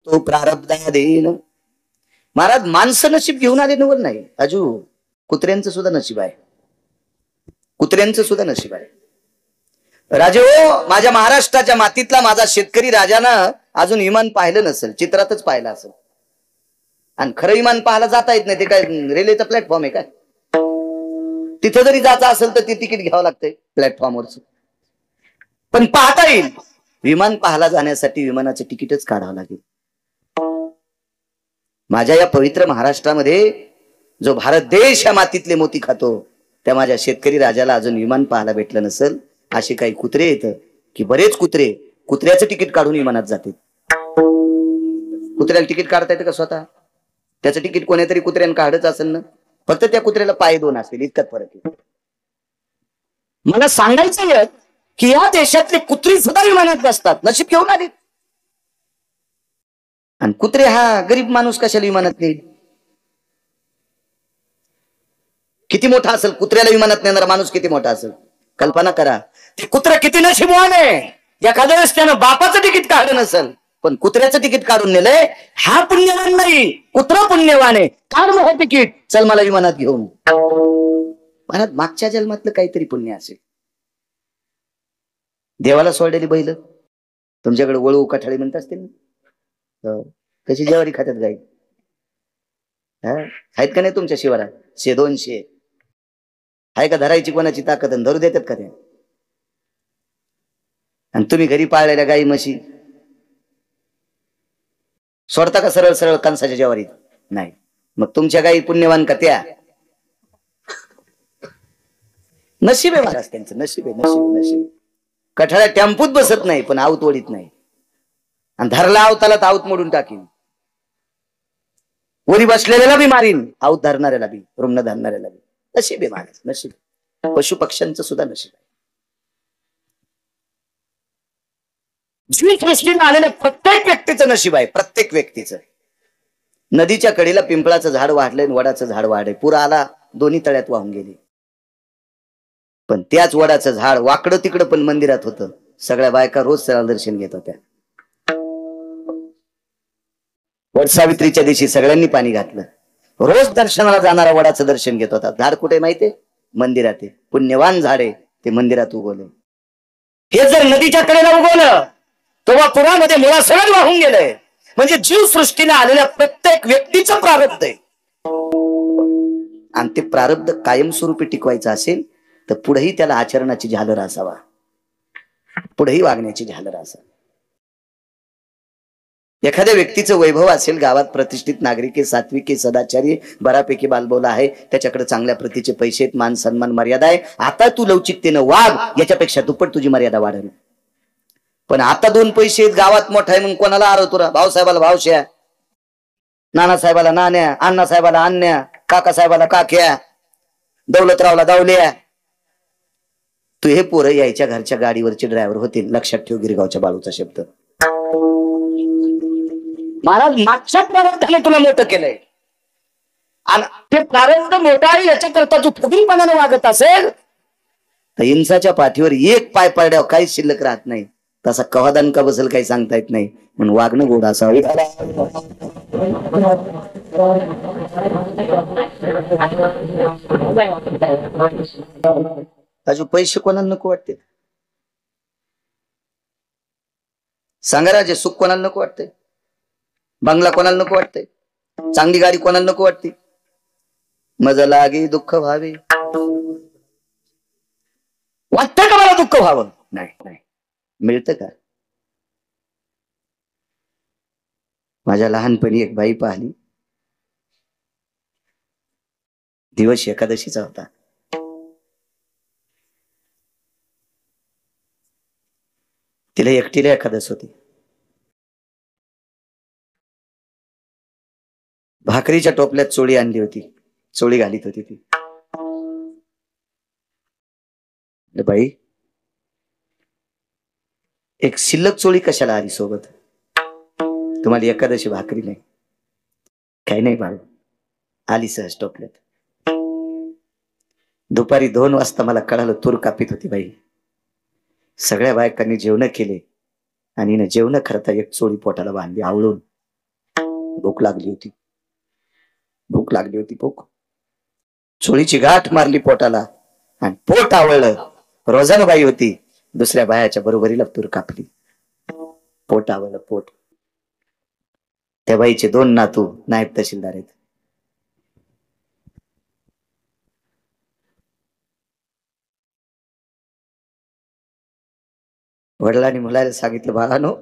तो प्रारब्धाधीन. महाराज माणसं नशीब घेऊन आले नवल नाही अजू, कुत्र्यांचं सुद्धा नशीब आहे, कुत्र्यांचं सुद्धा नशीब आहे. राजे हो, माझ्या महाराष्ट्राच्या मातीतला माझा शेतकरी राजानं अजून विमान पाहिलं नसेल, चित्रातच पाहिलं असेल. आणि खरं विमान पाहायला जाता येत नाही, ते काय रेल्वेचा प्लॅटफॉर्म आहे काय? तिथं जरी जायचं असेल तर ते तिकीट घ्यावं लागतंय प्लॅटफॉर्मवरच. पण पाहता येईल. विमान पाहायला जाण्यासाठी विमानाचं तिकीटच काढावं लागेल. माझ्या या पवित्र महाराष्ट्रामध्ये जो भारत देश या मातीतले मोती खातो, त्या माझ्या शेतकरी राजाला अजून विमान पाहायला भेटलं नसेल. असे काही कुत्रे येतं की बरेच कुत्रे कुत्र्याचं तिकीट काढून विमानात जाते. कुत्र्याला तिकीट काढता येतं का स्वतः? त्याचं तिकीट कोणीतरी कुत्र्यानं काढच असेल ना, फक्त त्या कुत्र्याला पाय दोन असतील, इतकंच फरक आहे. मला सांगायचं की या देशातले कुत्री सुद्धा विमानात बसतात, नशीब घेऊन आले. आणि कुत्रे हा गरीब माणूस कशाला विमानात नेईल? किती मोठा असेल कुत्र्याला विमानात नेणारा माणूस, किती मोठा असेल कल्पना करा. ते कुत्रा किती नशीबवान आहे. एखाद्या वेळेस त्यानं बापाचं तिकीट काढलं नसेल पण कुत्र्याचं तिकीट काढून नेलंय. हा पुण्यवान नाही, कुत्रा पुण्यवान आहे. काढ मग हे तिकीट, चल मला विमानात घेऊन. मला मागच्या जन्मातलं काहीतरी पुण्य असेल. देवाला सोडलेली बैल तुमच्याकडे वळू कठाळी म्हणत असतील ना, कशी ज्वारी खात्यात गाई आहेत का नाही तुमच्या शिवारात? 100-200 आहे का? धरायची कोणाची ताकद धरू देतात का ते? आणि तुम्ही घरी पाळलेल्या गाई म्हशी सोडता का सरळ सरळ कंसाच्या ज्वारीत? नाही. मग तुमच्या गाई पुण्यवान का त्या? नशीब आहे महाराज त्यांचं, नशीब आहे, नशीब नशीब. कठाळ्या टेम्पूत बसत नाही पण आवत ओढीत नाही, आणि धरला आवताला तर आवत मोडून टाकीन. वरी बसलेल्याला बी मारीन, आवत धरणाऱ्याला बी, रुग्ण धरणाऱ्याला बी. नशीब आहे महाराज, नशीब. पशु पक्ष्यांचं सुद्धा नशीब आहे. सृष्टीला आलेल्या प्रत्येक व्यक्तीचं नशीब आहे, प्रत्येक व्यक्तीचं. नदीच्या कडेला पिंपळाचं झाड वाढलंय, वडाचं झाड वाढलंय. पूर आला, दोन्ही तळ्यात वाहून गेले. पण त्याच वडाचं झाड वाकडं तिकडं पण मंदिरात होतं. सगळ्या बायका रोज त्याला दर्शन घेत होत्या. वड सावित्रीच्या दिवशी सगळ्यांनी पाणी घातलं. रोज दर्शनाला जाणारा वडाचं दर्शन घेत होता. झाड कुठे माहितीये? मंदिरात आहे. पुण्यवान झाड आहे, ते मंदिरात उगवलं. हे जर नदीच्या कडेला उगवलं तेव्हा पुरामध्ये मुळासकट वाहून गेलंय. म्हणजे जीव सृष्टीला आलेल्या प्रत्येक व्यक्तीचं प्रारब्ध आहे. आणि ते प्रारब्ध कायमस्वरूपी टिकवायचं असेल तर पुढेही त्याला आचरणाची झालर असावा, पुढेही वागण्याची झालर असावी. एखाद्या व्यक्तीचं वैभव असेल, गावात प्रतिष्ठित नागरिक आहे, सात्विक आहे, सदाचारी, बऱ्यापैकी बालबोला आहे, त्याच्याकडे चांगल्या प्रतीचे पैसे आहेत, मान सन्मान मर्यादा आहे. आता तू लवचिकतेनं वाग, याच्यापेक्षा दुप्पट तुझी मर्यादा वाढेल. पण आता 2 पैसे आहेत, गावात मोठा आहे, मग कोणाला आरवतो? भाऊसाहेबाला भावश्या, नानासाहेबाला नाण्या, अण्णासाहेबाला अन्या, काकासाहेबाला काक्या, दौलतरावला दावल्या. तू हे पोरं यायच्या घरच्या गाडीवरचे ड्रायव्हर होतील, लक्षात ठेव गिरगावच्या बाळूचा शब्द. महाराज मागच्या प्रारब्धाने तुला मोठं केलंय, आणि ते प्रारब्ध मोठं आहे याच्याकरता तू फुगीलपणाने वागत असेल तर इंसाच्या पाठीवर एक पाय पडल्यावर काहीच शिल्लक राहत नाही. तसा कवादान का बसेल काही सांगता येत नाही, म्हणून वागणं गोड असावं. अजून पैसे कोणाला नको वाटते? सांगा राजे, सुख कोणाला नको वाटते? बंगला कोणाला नको वाटते? चांगली गाडी कोणाला नको वाटते? मजा लागे दुःख व्हावे, वाटतं का मला दुःख व्हावं? नाही नाही. मिळतं का? माझ्या लहानपणी एक बाई पाहिली, दिवस एकादशीचा होता. तिला एकटीला एकादश होती. भाकरीच्या टोपल्यात चोळी आणली होती, चोळी घालीत होती ती. बाई, एक शिल्लक चोळी कशाला आली सोबत? तुम्हाला एकादशी भाकरी नाही? काही नाही बाळू, आली सहज टोपल्यात. दुपारी 2 वाजता मला कळालं तूर कापीत होती बाई. सगळ्या बायकांनी जेवण केले आणि जेवण करता एक चोळी पोटाला बांधली आवळून. भूक लागली होती, भूक लागली होती. भूक चोळीची गाठ मारली पोटाला आणि पोट आवळलं. रोजानबाई होती, दुसऱ्या बायाच्या बरोबरीला तूर कापली. पोट आवळलं पोट. त्या बाईचे 2 नातू नायब तहसीलदार आहेत. वडिलांनी मुलाला सांगितलं, बाळानो,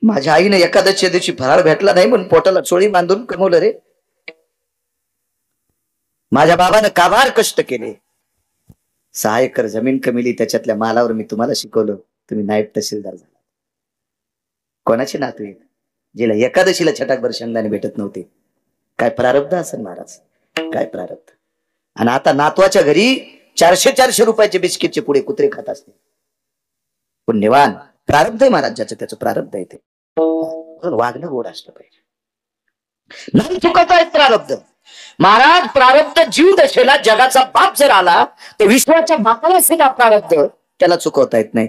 माझ्या आईने एकादशीच्या दिवशी फराळ भेटला नाही म्हणून पोटाला चोळी बांधून कमवलं रे. माझ्या बाबानं काबार कष्ट केले. 6 एकर जमीन कमिली, त्याच्यातल्या मालावर मी तुम्हाला शिकवलं, तुम्ही नायब तहसीलदार झाला. कोणाचे नातू आहेत जिला एकादशीला छटाकभर शेंगदाणे भेटत नव्हते? काय प्रारब्ध असेल महाराज, काय प्रारब्ध. आणि आता नातवाच्या घरी 400-400 रुपयाचे बिस्किटचे पुढे कुत्रे खात असते. पुण्यवान, प्रारब्ध आहे महाराज, ज्याचं त्याचं प्रारब्ध आहे. ते वागणं गोड असलं पाहिजे, नाही चुकत आहे प्रारब्ध. महाराज, प्रारब्ध जीव दशेला जगाचा बाप जर आला तर विश्वाच्या बापाला असेल प्रारब्ध, त्याला चुकवता येत नाही.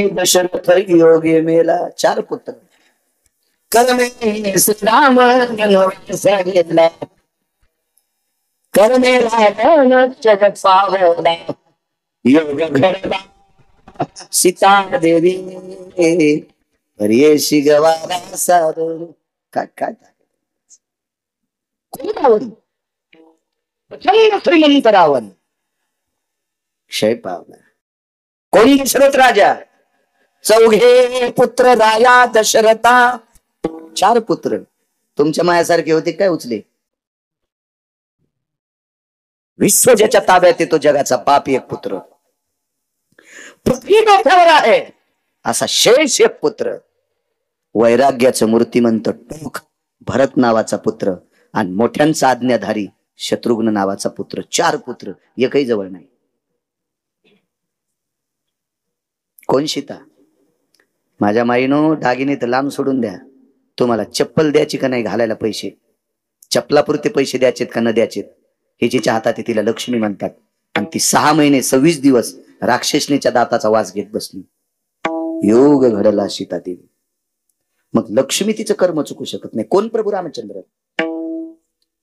दशरथ योगी मेला 4 पुत्र. कर्मे राम सांगितलं, कर्मेला जगत पावला, योग घडला सीता देवी, हरियेशी गवारा सार. काय काय रावण, प्रचंड श्रीमंत रावण क्षय पावला. कोण? दशरथ राजा. 4 पुत्र राया दशरथा. 4 पुत्र तुमच्या मायासारखे होते काय उचले? विश्व ज्याच्या ताब्यात येतो जगाचा बाप 1 पुत्र. पृथ्वी डोक्यावर आहे असा शेष 1 पुत्र. वैराग्याचं मूर्तिमंत टोक भरत नावाचा पुत्र आणि मोठ्यांचा आज्ञाधारी शत्रुघ्न नावाचा पुत्र. 4 पुत्र, एकही जवळ नाही. कोण? सीता. माझ्या माईनो, दागिने तर लांब सोडून द्या, तुम्हाला चप्पल द्यायची का नाही घालायला पैसे, चप्पलापुरते पैसे द्यायचेत का न द्यायचेत हे जिच्या हातात आहे तिला लक्ष्मी म्हणतात. आणि ती 6 महिने 26 दिवस राक्षसनीच्या दाताचा वास घेत बसली. योग घडला सीता देवी. मग लक्ष्मी तिचं कर्म चुकू शकत नाही. कोण? प्रभू रामचंद्र.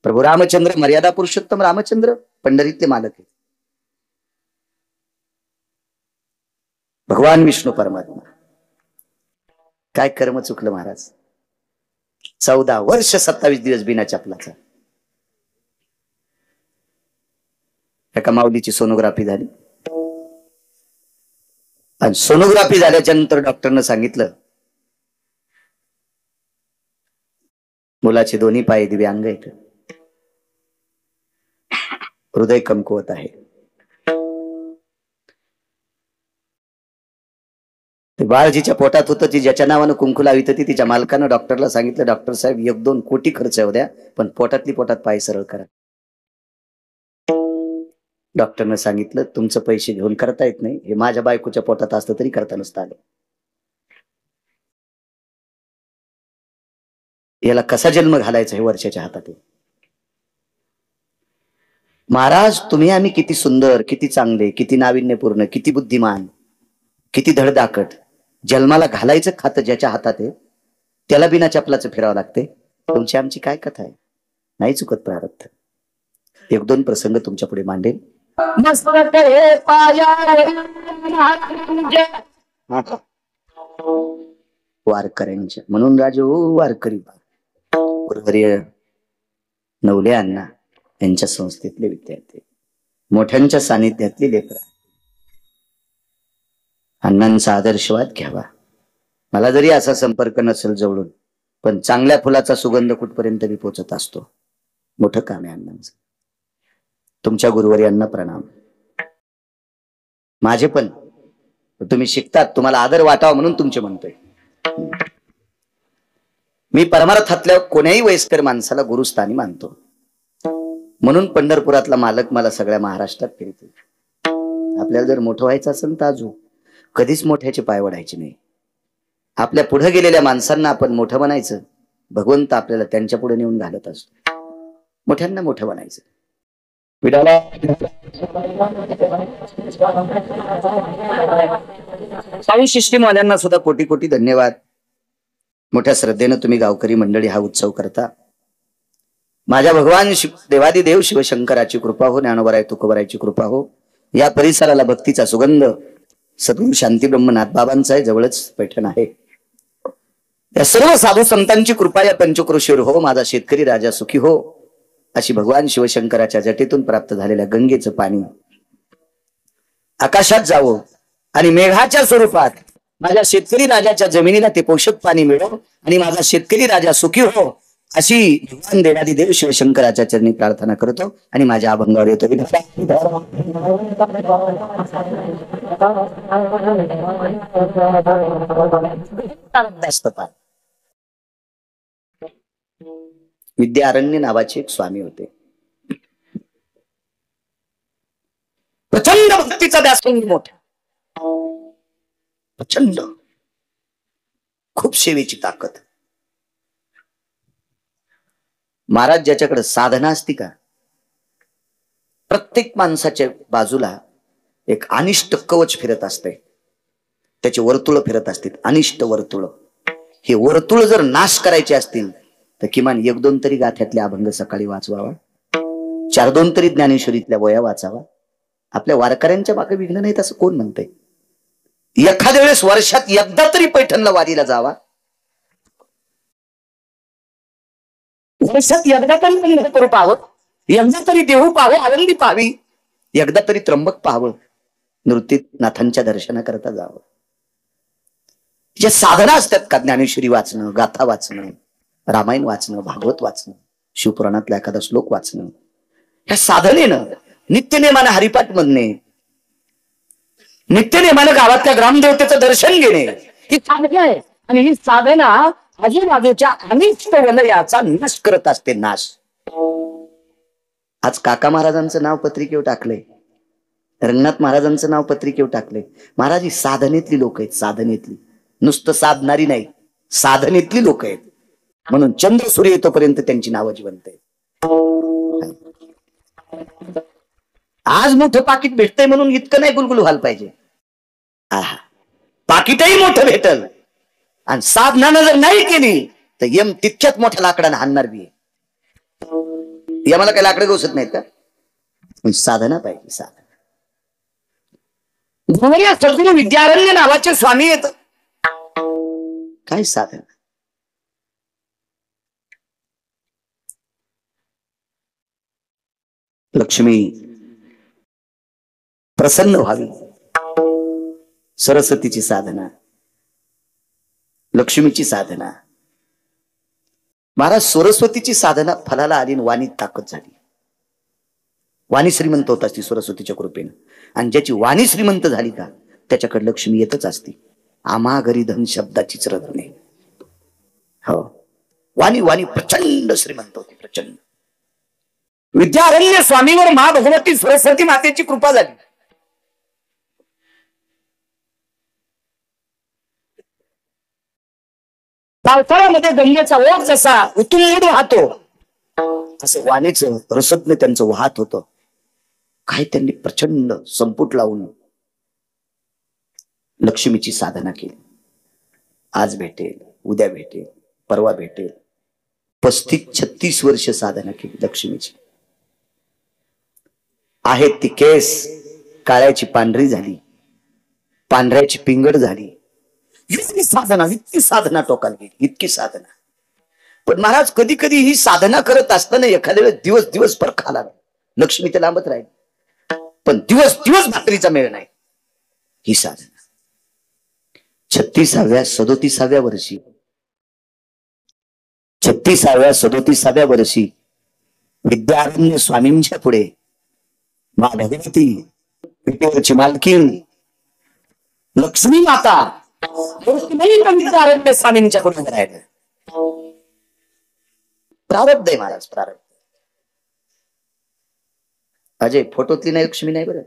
प्रभू रामचंद्र मर्यादा पुरुषोत्तम रामचंद्र पंढरीतले मालक आहे. भगवान विष्णू परमात्मा. काय कर्म चुकलं महाराज? 14 वर्ष 27 दिवस बिना चपलाचा. एका माऊलीची सोनोग्राफी झाली आणि सोनोग्राफी झाल्याच्या नंतर डॉक्टरनं सांगितलं मुलाचे दोन्ही पाय दिव्यांग आहेत, हृदय कमकुवत आहे. बाळजीच्या पोटात होतं, ती ज्याच्या नावानं कुंकू लावित होती तिच्या मालकानं डॉक्टरला सांगितलं, डॉक्टर साहेब 1-2 कोटी खर्च होऊ द्या, पण पोटातली पोटात पाय सरळ करा. डॉक्टरनं सांगितलं तुमचं पैसे घेऊन करता येत नाही, हे माझ्या बायकोच्या पोटात असतं तरी करता नसतं आलं. याला कसा जन्म घालायचा हे वर्षाच्या हातात आहे. महाराज, तुम्ही आम्ही किती सुंदर, किती चांगले, किती नाविन्यपूर्ण, किती बुद्धिमान, किती धडधाकट, जन्माला घालायचं खातं ज्याच्या हातात आहे त्याला बिना चपलाचं फिरावं लागते. तुमची आमची काय कथा आहे? नाही चुकत प्रारब्ध. एक दोन प्रसंग तुमच्या पुढे मांडेल. वारकऱ्यांच्या म्हणून राजे वारकरी गुरुवर्य नवले अण्णा यांच्या संस्थेतले विद्यार्थी, मोठ्यांच्या सानिध्यातली लेकरं, अण्णांचा आदर्शवाद घ्यावा. मला जरी असा संपर्क नसेल जवळून, पण चांगल्या फुलाचा सुगंध कुठपर्यंत बी पोचत असतो. मोठं काम आहे अण्णांचं. तुमच्या गुरुवर्यांना प्रणाम. माझे पण तुम्ही शिकतात, तुम्हाला आदर वाटावा म्हणून तुमचे म्हणतोय. मी परमार्थातल्या कोण्याही वयस्कर माणसाला गुरुस्थानी मानतो. म्हणून पंढरपुरातला मालक मला सगळ्या महाराष्ट्रात फिरतो. आपल्याला जर मोठं व्हायचं असेल तर अजून कधीच मोठ्याचे पाय वडायचे नाही. आपल्या पुढे गेलेल्या माणसांना आपण मोठं बनायचं. भगवंत आपल्याला त्यांच्या पुढे नेऊन घालत असतो. मोठ्यांना मोठं बनायचं. साई सिस्टीमवाल्यांना सुद्धा कोटी कोटी धन्यवाद. मोठ्या श्रद्धेनं तुम्ही गावकरी मंडळी हा उत्सव करता. माझ्या भगवान देवादिदेव शिवशंकराची कृपा हो, ज्ञानोबराय तुकोबरायची कृपा हो. या परिसराला भक्तीचा सुगंध सद्गुरू शांती ब्रह्मनाथ बाबांचा आहे. जवळच पैठण आहे. या सर्व साधू संतांची कृपा या पंचक्रोशीवर हो. माझा शेतकरी राजा सुखी हो, अशी भगवान शिवशंकराच्या जटेतून प्राप्त झालेल्या गंगेचं पाणी आकाशात जावं आणि मेघाच्या स्वरूपात माझ्या शेतकरी राजाच्या जमिनीला ते पोषक पाणी मिळो आणि माझा शेतकरी राजा सुखी हो, अशी भगवान देवादिदेव शिवशंकराच्या चरणी प्रार्थना करतो आणि माझ्या अभंगावर येतो. विद्यारण्य नावाचे एक स्वामी होते. प्रचंड भक्तीचा व्यासंगी मोठा, प्रचंड खूप सेवेची ताकद. महाराज ज्याच्याकडे साधना असती का, प्रत्येक माणसाच्या बाजूला एक अनिष्ट कवच फिरत असते. त्याचे वर्तुळ फिरत असतील, अनिष्ट वर्तुळ. हे वर्तुळ जर नाश करायचे असतील तर किमान एक दोन तरी गाथ्यातले अभंग सकाळी वाचवावा, 4-2 तरी ज्ञानेश्वरीतल्या वया वाचावा. आपल्या वारकऱ्यांच्या मागे विघ्न नाहीत असं कोण म्हणतंय? एखाद्या वेळेस वर्षात एकदा तरी पैठणला वारीला जावा. वर्षात एकदा तरी करू पाहावं, एकदा तरी देहू पाहावे, आनंदी पाहावी, एकदा तरी त्र्यंबक पाहावं, नृत्यनाथांच्या दर्शनाकरता जावं. ज्या साधना असतात का, ज्ञानेश्वरी वाचणं, गाथा वाचणं, रामायण वाचणं, भागवत वाचणं, शिवपुराणातला एखादा श्लोक वाचणं, ह्या साधनेनं नित्यनेमानं हरिपाठ म्हणणे, नित्यनेमानं गावातल्या ग्रामदेवतेचं दर्शन घेणे ही साधना आहे. आणि ही साधना आजूबाजूच्या अनिष्ट वलयाचा नाश करत असते. नाश. आज काका महाराजांचं नाव पत्रिकेवर टाकलंय, रंगनाथ महाराजांचं नाव पत्रिकेवर टाकलंय. महाराज ही साधनेतली लोक आहेत. साधनेतली, नुसतं साधणारी नाही, साधनेतली लोक आहेत. म्हणून चंद्र सूर्य येतोपर्यंत त्यांची नावं जिवंत आहेत. आज मोठं पाकिट भेटतंय म्हणून इतकं नाही गुलगुल व्हायला पाहिजे. पाकिटही मोठं भेटल आणि साधनानं जर नाही केली तर यम तितक्यात मोठ्या लाकडानं हाणणार बी. यमाला काही लाकडं गोसत नाहीत का? साधना पाहिजे. साधना. सद्गुरू विद्यारण्य नावाचे स्वामी येत. काय साधना? लक्ष्मी प्रसन्न व्हावी, सरस्वतीची साधना, लक्ष्मीची साधना. महाराज सरस्वतीची साधना फलाला आली, वाणीत ताकद झाली. वाणी श्रीमंत होत असती सरस्वतीच्या कृपेनं. आणि ज्याची वाणी श्रीमंत झाली का त्याच्याकडे लक्ष्मी येतच असती. आम्हा घरी धन शब्दाचीच रत्ने. हो, वाणी वाणी प्रचंड श्रीमंत होती, प्रचंड. विद्यारण्य स्वामीवर मा भगवती सरस्वती मातेची कृपा झाली. पावसाळ्यामध्ये गंगेचा ओघ जसा उतुंड वाहतो असं वाणीचं रसज्ञ त्यांचं वाहत होतं. काय त्यांनी प्रचंड संपुट लावून लक्ष्मीची साधना केली. आज भेटेल, उद्या भेटेल, परवा भेटेल. 35-36 वर्ष साधना केली लक्ष्मीची. आहेत ती केस काळ्याची पांढरी झाली, पांढऱ्याची पिंगड झाली. इतकी साधना टोकाला गेली, इतकी साधना. पण महाराज कधी कधी ही साधना करत असताना एखाद्या वेळेस दिवसभर खाला लक्ष्मी तर लांबत राहील, पण दिवस भाकरीचा मेळ नाही. ही साधना 36व्या 37व्या वर्षी विद्यारण्य स्वामींच्या पुढे मा भगवती विटेवरची मालकीण लक्ष्मी माता विद्यारण्य स्वामींच्या पुढे राहिलं. प्रारब्ध आहे महाराज, प्रारब्ध. अजय फोटोतली नाही लक्ष्मी नाही बरं,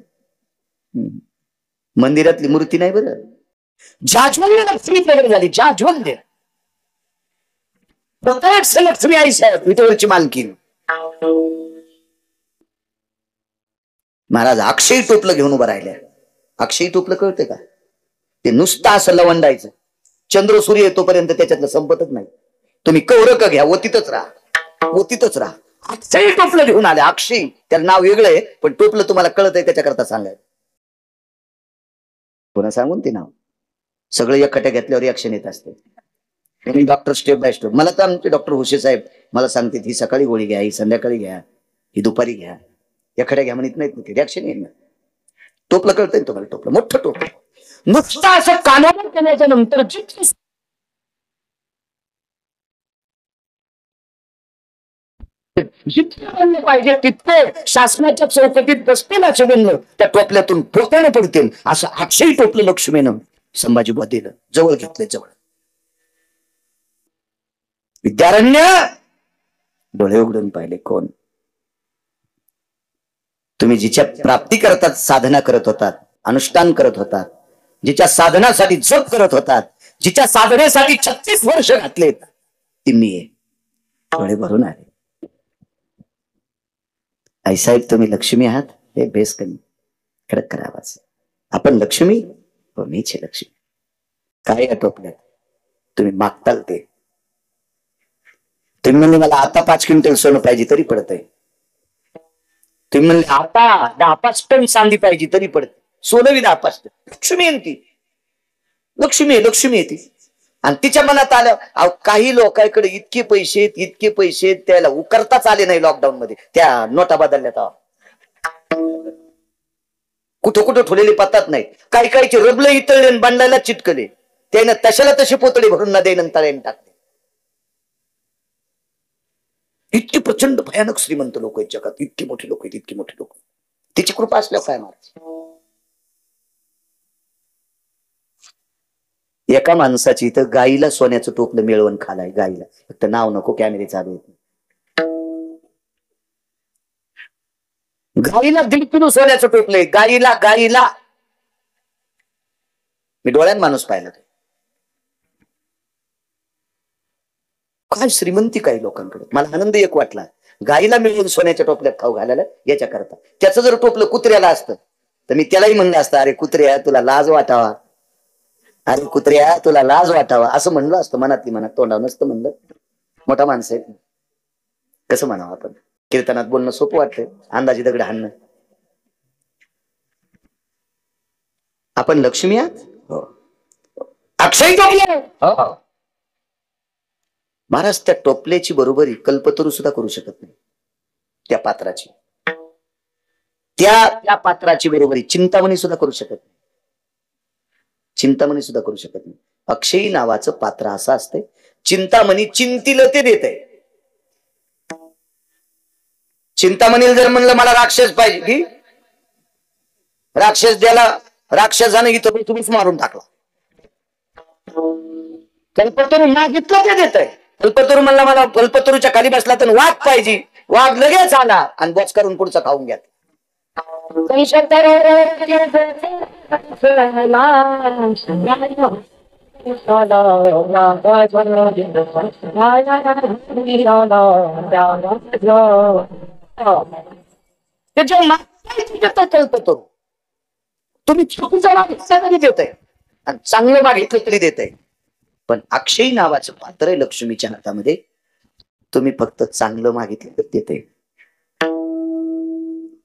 मंदिरातली मूर्ती नाही बरं, जाज्वल्य लक्ष्मी प्रगट झाली. जाज्वल्य प्रत्यक्ष लक्ष्मी आई साहेब विटेवरची मालकीण. महाराज अक्षय टोपलं घेऊन उभं राहिल्या. अक्षय टोपलं कळते का? ते नुसतं असं लवंडायचं, चंद्र सूर्य येतोपर्यंत त्याच्यातलं संपतच नाही. तुम्ही कौरक घ्या, ओतीतच राहा. अक्षय टोपलं घेऊन आले. अक्षय त्याला नाव वेगळं आहे, पण टोपलं तुम्हाला कळत आहे त्याच्याकरता सांगायचं. पुन्हा सांगून ते नाव सगळं एकट्या घेतल्यावर ऍक्शन येत असते. Doctor step by step. मला तर आमचे डॉक्टर हुशे साहेब मला सांगते, ही सकाळी गोळी घ्या, ही संध्याकाळी घ्या, ही दुपारी घ्या, एखाद्या घ्या म्हणत नाहीत. रिॲक्शन येईल ना. टोपलं कळतंय तुम्हाला? टोपलं मोठं टोपलं नुसतं असं कानावर केल्याच्या नंतर जितके पाहिजे तितके शासनाच्या चौकटीत बसतील असे बनलं त्या टोपल्यातून पोत्याने पडतील. असं अक्षय टोपलं लक्ष्मीनं संभाजी बुवा जवळ घेतले. जवळ विद्यारण्य डोळे उघडून पाहिले. कोण? तुम्ही जिच्या प्राप्ती करतात साधना करत होतात, अनुष्ठान करत होतात, जिच्या साधनासाठी जप करत होतात, जिच्या साधनेसाठी 36 वर्ष घातलेत, ती मी आहे. डोळे भरून आले. आई साहेब तुम्ही लक्ष्मी आहात हे बेस कमी कडक करावाच. आपण लक्ष्मी व मीच लक्ष्मी. काय आटोपल्यात तुम्ही मागताल ते. तुम्ही म्हणले मला आता 5 क्विंटल सोनं पाहिजे तरी पडतंय. तुम्ही म्हणले आता 10-5 टन चांदी पाहिजे तरी पडते. सोनं बी 10-5 टन. लक्ष्मी आहे ती, लक्ष्मी आहे ती. आणि तिच्या मनात आलं काही लोकांकडे इतके पैसे त्याला उकरताच आले नाही. लॉकडाऊन मध्ये त्या नोटा बदलल्या कुठं ठेवलेले पतात नाही. काही रबले इतळले बांधायला चिटकले. त्यानं तशाला तसे पोतळे भरून नदे नंतर टाकले. इतकी प्रचंड भयानक श्रीमंत लोक आहेत जगात. इतकी मोठी लोक आहेत. तिची कृपा असल्यावर काय मारायची. एका माणसाची तर गाईला सोन्याचं टोपलं मिळवून खालाय. गाईला फक्त नाव नको, कॅमेरे चालू आहेत. गाईला 1.5 किलो सोन्याचं टोपलंय. गाईला मी डोळ्यात माणूस पाहिला. काय श्रीमंती काही लोकांकडे. मला आनंद एक वाटला. गाईला मिळून सोन्याच्या टोपल्यात खाऊ घालायला याच्या करता. त्याचं जर टोपलं कुत्र्याला असतं तर मी त्यालाही म्हणलं असतं, अरे कुत्र्या तुला लाज वाटावा, अरे कुत्र्या तुला लाज वाटावा असं म्हणलं असतं. मनातली मनात, तोंडावर नसतं म्हणलं. मोठा माणूस आहे कसं म्हणावं आपण. कीर्तनात बोलणं सोपं वाटतंय, अंदाजी दगड हाणणं. आपण लक्ष्मी आहात. हो. अक्षय टोपले. हो. महाराज त्या टोपल्याची बरोबरी कल्पतरू सुद्धा करू शकत नाही. त्या पात्राची त्या पात्राची बरोबरी चिंतामणी सुद्धा करू शकत नाही. अक्षयी नावाचं पात्र असं असतंय. चिंतामणी चिंतील ते देत आहे. चिंतामणीला जर म्हणलं मला राक्षस पाहिजे की राक्षस द्याला, राक्षसाने इथं तुम्हीच मारून टाकला. कल्पतरू मागितलं ते देत आहे. कल्पतरू म्हणला मला कल्पतरूच्या खाली बसला तर वाघ पाहिजे, वाघ लगेच आला आणि बॉक्स करून पुढचा खाऊन घ्या. तुम्ही चुकीचं मागितलं तरी देत आहे आणि चांगलं मागितलं तरी देत आहे. पण अक्षयी नावाचं पात्र आहे लक्ष्मीच्या हातामध्ये. तुम्ही फक्त चांगलं मागितलं तर देते.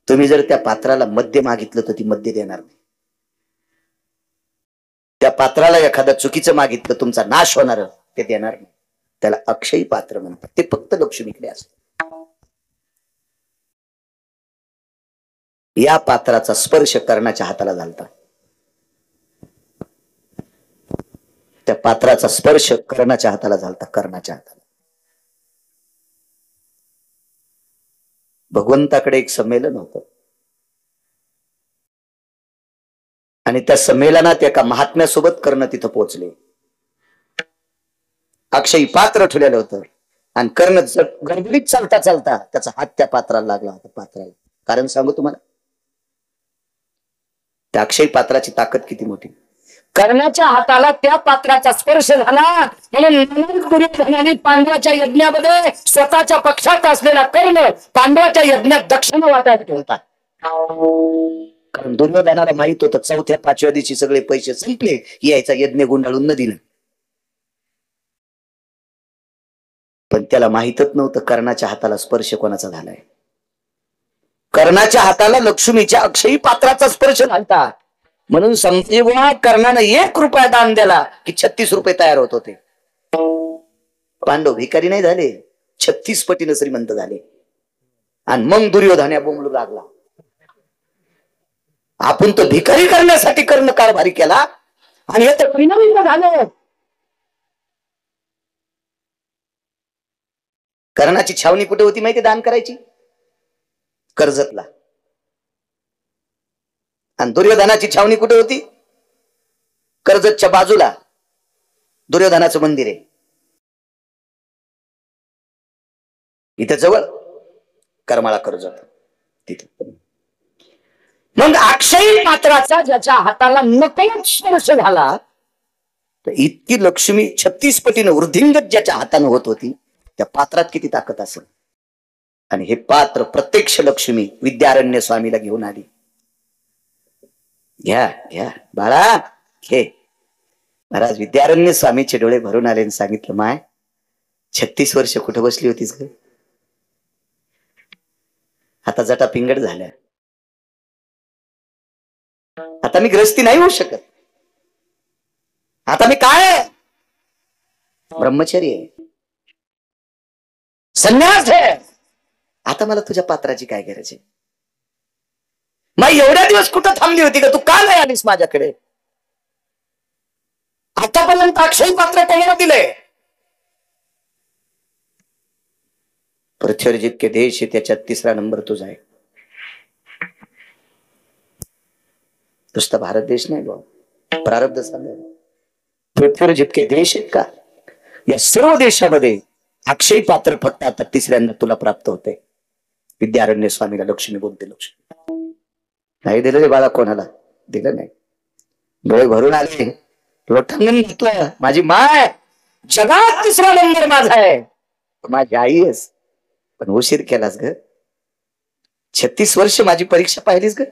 तुम्ही जर त्या पात्राला मद्य मागितलं तर ती मद्य देणार नाही. त्या पात्राला एखादा चुकीचं मागितलं तुमचा नाश होणार ते देणार नाही. त्याला अक्षयी पात्र म्हणतात. ते फक्त लक्ष्मीकडे असतं. या पात्राचा स्पर्श कर्णाच्या हाताला झालता. त्या पात्राचा स्पर्श कर्णाच्या हाताला झालता. कर्णाच्या हाताला. भगवंताकडे एक संमेलन होतं आणि त्या संमेलनात एका महात्म्यासोबत कर्ण तिथं पोहोचले. अक्षयी पात्र ठेवलेलं होतं आणि कर्ण गडबडीत चालता चालता त्याचा हात त्या पात्राला लागला होता. पात्राला कारण सांगू तुम्हाला, त्या अक्षयी पात्राची ताकद किती मोठी. कर्णाच्या हाताला त्या पात्राचा स्पर्श झाला म्हणून पांडवाच्या यज्ञामध्ये स्वतःच्या पक्षात असलेला कर्ण पांडवाच्या यज्ञात दक्षिणा वाटायला ठेवता. कारण दुर्योधनाला माहित होतं चौथ्या पाचव्या दिवशी सगळे पैसे संपले, यायचा यज्ञ गुंडाळून न दिलं. पण त्याला माहितच नव्हतं कर्णाच्या हाताला स्पर्श कोणाचा झालाय. कर्णाच्या हाताला लक्ष्मीच्या अक्षयी पात्राचा स्पर्श झालता. म्हणून समजेवा कर्णानं 1 रुपया दान दिला की 36 रुपये तयार होत होते. पांडव भिकारी नाही झाले, 36 पटीनं श्रीमंत झाले. आणि मग दुर्योधन बोंबलू लागला, आपण तो भिकारी करण्यासाठी कर्ण कारभारी केला आणि हे तर परिणामी झालं. कर्णाची छावणी कुठे होती माहिती दान करायची? कर्जतला. आणि दुर्योधनाची छावणी कुठे होती? कर्जतच्या बाजूला दुर्योधनाचं मंदिर आहे. इथे जवळ करमाळा कर्जत तिथे. मग अक्षयी पात्राचा ज्याच्या हाताला नकळत स्पर्श झाला तर इतकी लक्ष्मी 36 पटीनं वृद्धिंगत ज्याच्या हाताने होत होती, त्या पात्रात किती ताकद असेल. आणि हे पात्र प्रत्यक्ष लक्ष्मी विद्यारण्य स्वामीला घेऊन आली. घ्या घ्या बाळा घे. महाराज विद्यारण्य स्वामीचे डोळे भरून आले आणि सांगितलं, माय 36 वर्ष कुठे बसली होतीस ग? आता जटा पिंगड झाल्या. आता मी ग्रस्ती नाही होऊ शकत. आता मी काय ब्रह्मचर्य आहे, संन्यास आहे. आता मला तुझ्या पात्राची काय गरज आहे? मग एवढ्या दिवस कुठं थांबली होती का? तू का नाही आलीस माझ्याकडे? आतापर्यंत अक्षयी पात्र कोणाला दिलंय? पृथ्वीवर जितके देश आहे त्याच्यात 3रा नंबर तुझा आहे. नुसता भारत देश नाही बाबा, प्रारब्ध सांगा. पृथ्वीवर जितके देश आहेत का, या सर्व देशामध्ये अक्षयी पात्र फक्त आता 3ऱ्यांदा तुला प्राप्त होते. विद्यारण्य स्वामीला लक्ष्मी बोलते. लक्ष्मी नाही दिलं रे बाळा, कोणाला दिलं नाही. डोळे भरून आले, लोटांगण घेतलं. माझी माय जगात 3रा नंबर माझा आहे. माझी आई आहेस पण उशीर केलास ग. 36 वर्ष माझी परीक्षा पाहिलीस ग.